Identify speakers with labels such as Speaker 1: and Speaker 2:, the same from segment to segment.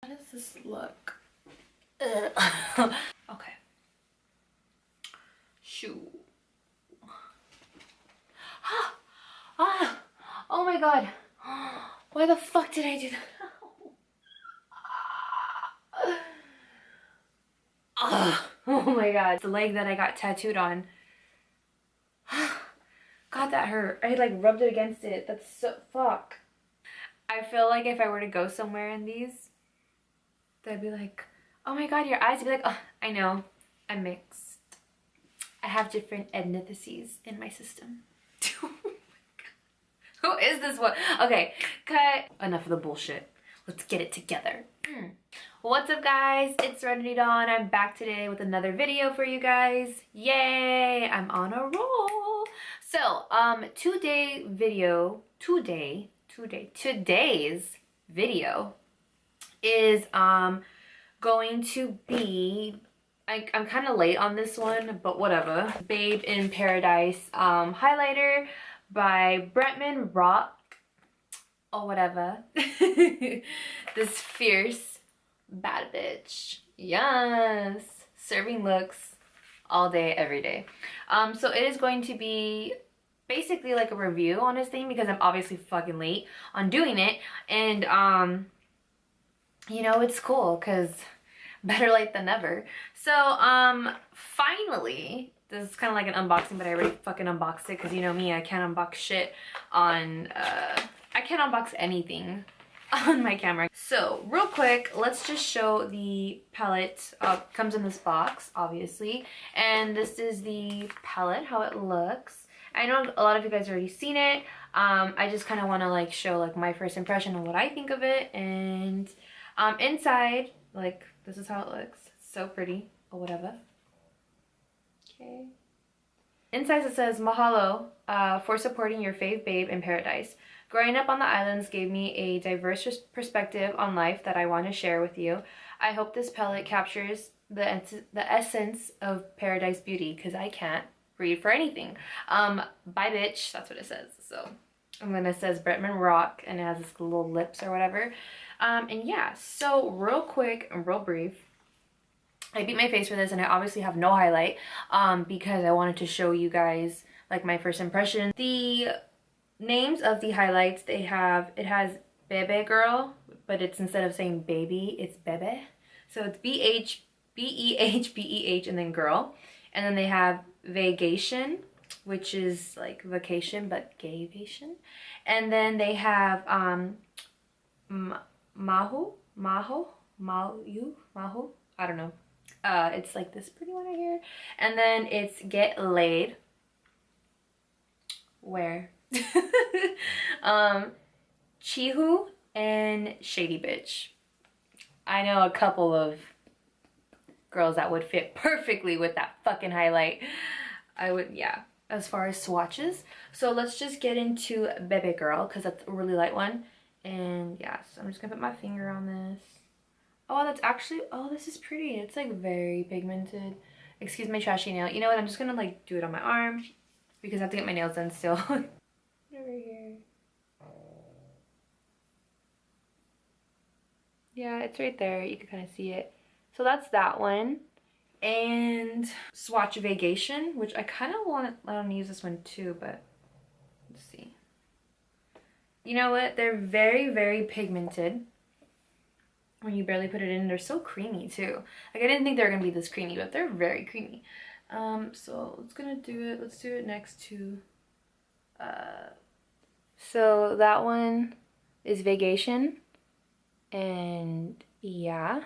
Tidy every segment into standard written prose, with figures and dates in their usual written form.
Speaker 1: How does this look? Okay. Shoo. Ah, oh my god. Why the fuck did I do that? Oh my god. It's the leg that I got tattooed on. God, that hurt. I like rubbed it against it. That's so fuck. I feel like if I were to go somewhere in these, they'd be like, oh my god, your eyes. I'd be like, oh, I know. I'm mixed. I have different ethnicities in my system. Oh my god. Who is this one? Okay, cut. Enough of the bullshit. Let's get it together. What's up, guys? It's Serenity Dawn. I'm back today with another video for you guys. Yay! I'm on a roll. So, today's video is going to be, I'm kind of late on this one, but whatever. Babe in Paradise highlighter by BRETMAN Rock or whatever. This fierce bad bitch. Yes, serving looks all day every day. So it is going to be basically like a review on this thing because I'm obviously fucking late on doing it, and you know, it's cool because better late than never. So finally, this is kind of like an unboxing, but I already fucking unboxed it because you know me, I can't unbox shit on I can't unbox anything on my camera. So real quick, let's just show the palette. Comes in this box, obviously, and this is the palette, how it looks. I know a lot of you guys already seen it. I just kind of want to like show like my first impression of what I think of it. And inside, like, this is how it looks. It's so pretty or whatever. Okay. Inside it says, mahalo for supporting your fave babe in paradise. Growing up on the islands gave me a diverse perspective on life that I want to share with you. I hope this palette captures the essence of paradise beauty, because I can't read for anything. Bye bitch, that's what it says. So, and then it says BRETMAN Rock, and it has this little lips or whatever. And yeah, so real quick and real brief, I beat my face for this, and I obviously have no highlight because I wanted to show you guys like my first impression. The names of the highlights, it has Bebe Girl, but it's, instead of saying baby, it's Bebe. So it's B-E-H-B-E-H and then girl. And then they have Vacation, which is like vacation but gayvation. And then they have Mahu, I don't know. It's like this pretty one right here. And then it's Get Laid. Where? Chihu and Shady Bitch. I know a couple of girls that would fit perfectly with that fucking highlight. I would, yeah. As far as swatches, so let's just get into Bebe Girl because that's a really light one. And yeah, so I'm just gonna put my finger on this. Oh, that's actually, oh, this is pretty. It's like very pigmented. Excuse my trashy nail. You know what, I'm just gonna like do it on my arm because I have to get my nails done still. Over here. Yeah, it's right there. You can kind of see it. So that's that one. And Swatch Vacation, which I kind of want to use this one too, but let's see. You know what? They're very, very pigmented. When you barely put it in, they're so creamy too. Like, I didn't think they were gonna be this creamy, but they're very creamy. So let's do it next to so that one is Vacation, and yeah,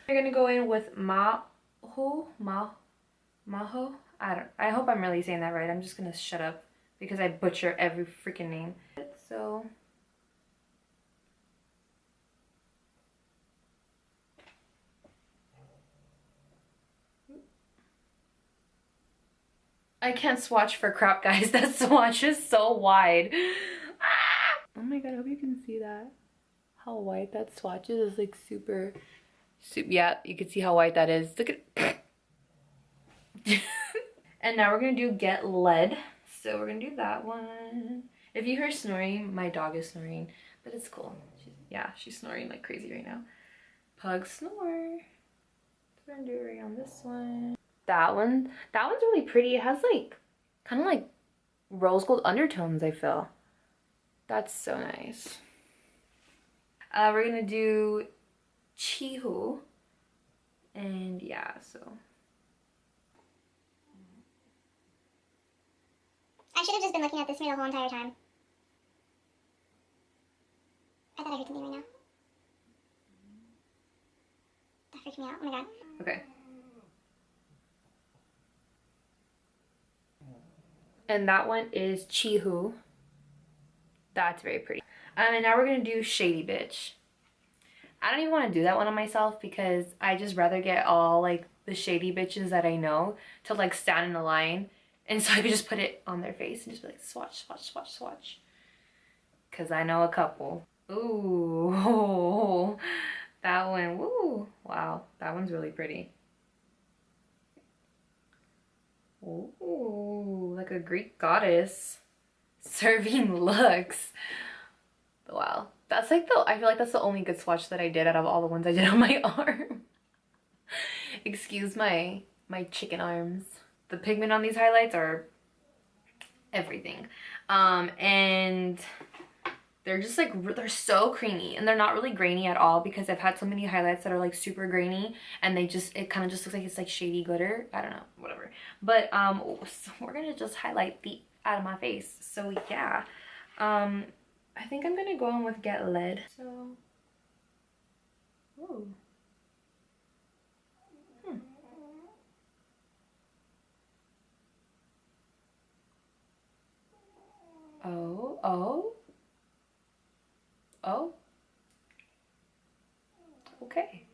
Speaker 1: we're gonna go in with Maho. I hope I'm really saying that right. I'm just gonna shut up because I butcher every freaking name. So I can't swatch for crap, guys. That swatch is so wide. Oh my god, I hope you can see that. How white that swatch is. It's like super, yeah, you can see how white that is. Look at And now we're gonna do Get Led. So we're gonna do that one. If you hear snoring, my dog is snoring, but it's cool. She's snoring like crazy right now. Pug snore. We're gonna do it right on this one. That one's really pretty. It has like kind of like rose gold undertones, I feel. That's so nice. We're gonna do Chihu. And yeah, so.
Speaker 2: I should have just been looking at this mirror the whole entire time. I thought I heard something right now. That freaked me out. Oh my god.
Speaker 1: Okay. And that one is Chihu. That's very pretty. And now we're gonna do Shady Bitch. I don't even want to do that one on myself because I just rather get all like the shady bitches that I know to like stand in a line, and so I could just put it on their face and just be like swatch, swatch, swatch, swatch. Cause I know a couple. Ooh, that one. Woo! Wow, that one's really pretty. Ooh, like a Greek goddess serving looks. Wow, that's like I feel like that's the only good swatch that I did out of all the ones I did on my arm. Excuse my chicken arms. The pigment on these highlights are everything. And they're just like, they're so creamy, and they're not really grainy at all because I've had so many highlights that are like super grainy and it kind of just looks like it's like shady glitter. I don't know, whatever. But so we're gonna just highlight the out of my face. So yeah, I think I'm gonna go in with Get Lead. So, ooh. Oh. Okay.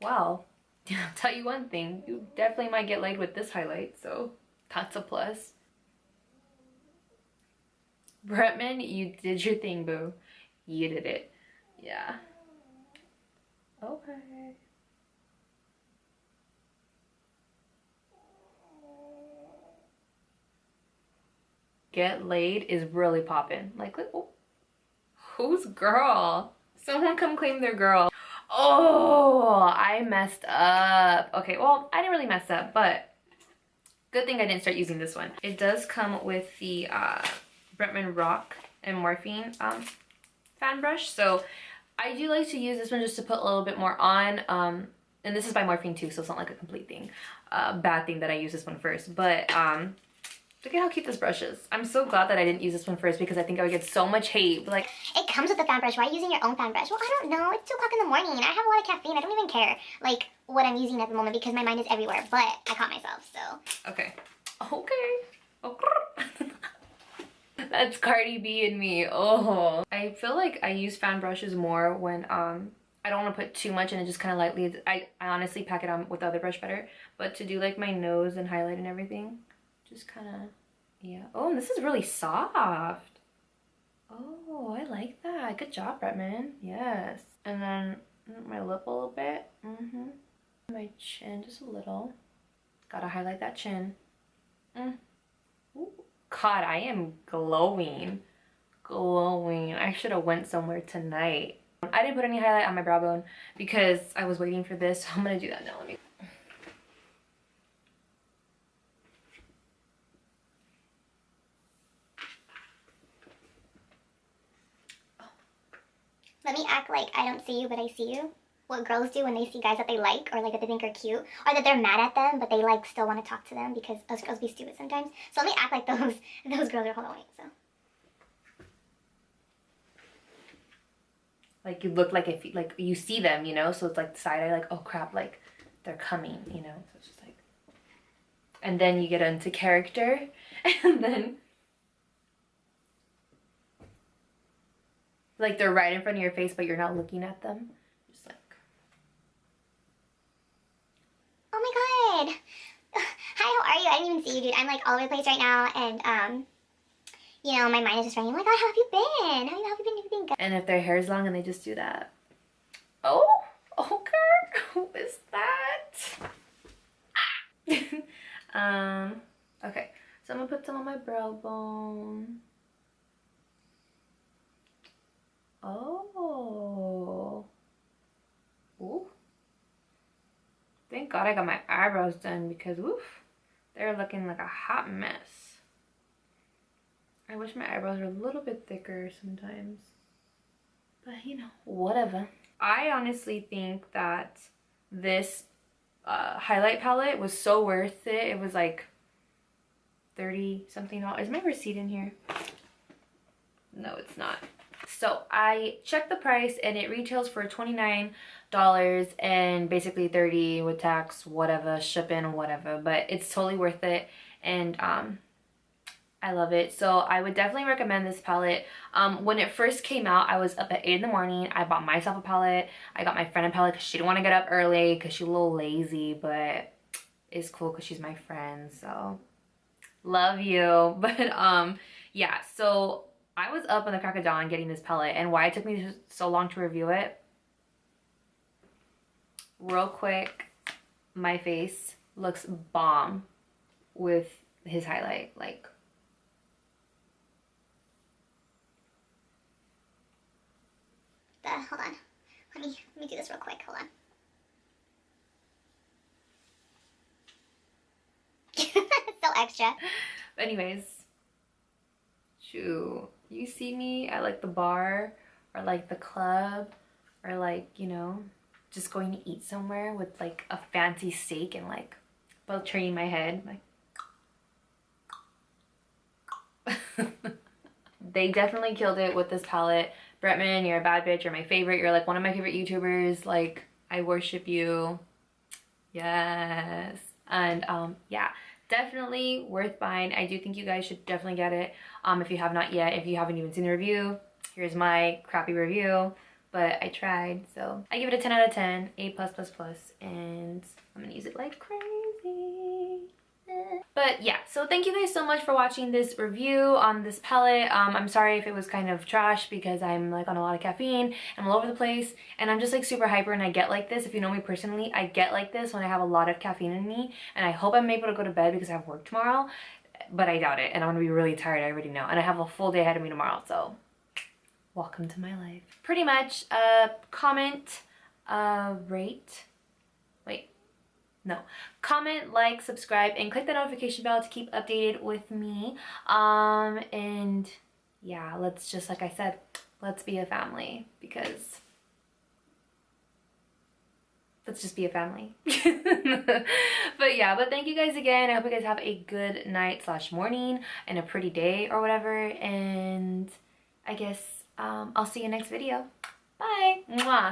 Speaker 1: Well, I'll tell you one thing. You definitely might get laid with this highlight, so that's a plus. Bretman, you did your thing, boo. You did it. Yeah. Okay. Get Laid is really popping. Like, oh, who's girl? Someone come claim their girl. Oh, I messed up. Okay, well, I didn't really mess up, but good thing I didn't start using this one. It does come with the BRETMAN Rock and Morphine fan brush. So I do like to use this one just to put a little bit more on. And this is by Morphine too, so it's not like a complete thing. Bad thing that I use this one first. But look at how cute this brush is. I'm so glad that I didn't use this one first because I think I would get so much hate. But like,
Speaker 2: it comes with the fan brush. Why are you using your own fan brush? Well, I don't know. It's 2 o'clock in the morning and I have a lot of caffeine. I don't even care like what I'm using at the moment because my mind is everywhere. But I caught myself, so.
Speaker 1: Okay. Okay. That's Cardi B and me. Oh. I feel like I use fan brushes more when I don't want to put too much and it just kind of lightly. I honestly pack it on with the other brush better. But to do like my nose and highlight and everything, just kind of, yeah. Oh, and this is really soft. Oh, I like that. Good job, Bretman. Yes. And then my lip a little bit. My chin just a little. Gotta highlight that chin. Ooh. God, I am glowing. Glowing. I should have went somewhere tonight. I didn't put any highlight on my brow bone because I was waiting for this. So I'm gonna do that now. Let me.
Speaker 2: Let me act like I don't see you, but I see you. What girls do when they see guys that they like or like that they think are cute, or that they're mad at them, but they like still want to talk to them because us girls be stupid sometimes. So let me act like those girls are. Hold on, wait. So.
Speaker 1: Like you look like if you, like you see them, you know, so it's like side eye, like oh crap, like they're coming, you know. So it's just like, and then you get into character, and then. Like they're right in front of your face, but you're not looking at them. Just like.
Speaker 2: Oh my god. Hi, how are you? I didn't even see you, dude. I'm like all over the place right now, and you know, my mind is just running. Oh my god, how have you been? How have you been? Everything good?
Speaker 1: And if their hair's long and they just do that. Oh, okay. Who is that? Okay. So I'm gonna put some on my brow bone. Oh. Ooh. Thank God I got my eyebrows done because, oof, they're looking like a hot mess. I wish my eyebrows were a little bit thicker sometimes. But, you know, whatever. I honestly think that this highlight palette was so worth it. It was like 30 something. Is my receipt in here? No, it's not. So I checked the price and it retails for $29 and basically 30 with tax, whatever, shipping, whatever, but it's totally worth it. And I love it. So I would definitely recommend this palette. When it first came out, I was up at 8 in the morning. I bought myself a palette. I got my friend a palette because she didn't want to get up early because she's a little lazy, but it's cool because she's my friend, so love you. But yeah, so I was up on the crack of dawn getting this palette, and why it took me so long to review it, real quick, my face looks bomb with his highlight. Like,
Speaker 2: hold on. Let me do this real quick. Hold on. So extra.
Speaker 1: But anyways, shoo, you see me at like the bar or like the club or like, you know, just going to eat somewhere with like a fancy steak and like both turning my head like they definitely killed it with this palette. Bretman, you're a bad bitch. You're my favorite. You're like one of my favorite YouTubers. Like, I worship you. Yes. And yeah, definitely worth buying. I do think you guys should definitely get it if you have not yet. If you haven't even seen the review, here's my crappy review, but I tried. So I give it a 10 out of 10, A+++, and I'm gonna use it like crazy. But yeah, so thank you guys so much for watching this review on this palette. I'm sorry if it was kind of trash because I'm like on a lot of caffeine. I'm all over the place and I'm just like super hyper, and I get like this. If you know me personally, I get like this when I have a lot of caffeine in me, and I hope I'm able to go to bed because I have work tomorrow, but I doubt it, and I'm gonna be really tired, I already know, and I have a full day ahead of me tomorrow, so welcome to my life. Pretty much, comment, rate, no, comment, like, subscribe, and click the notification bell to keep updated with me. And yeah, let's just, like I said, let's be a family, because let's just be a family. But yeah, but thank you guys again. I hope you guys have a good night / morning and a pretty day or whatever, and I guess I'll see you next video. Bye. Mwah.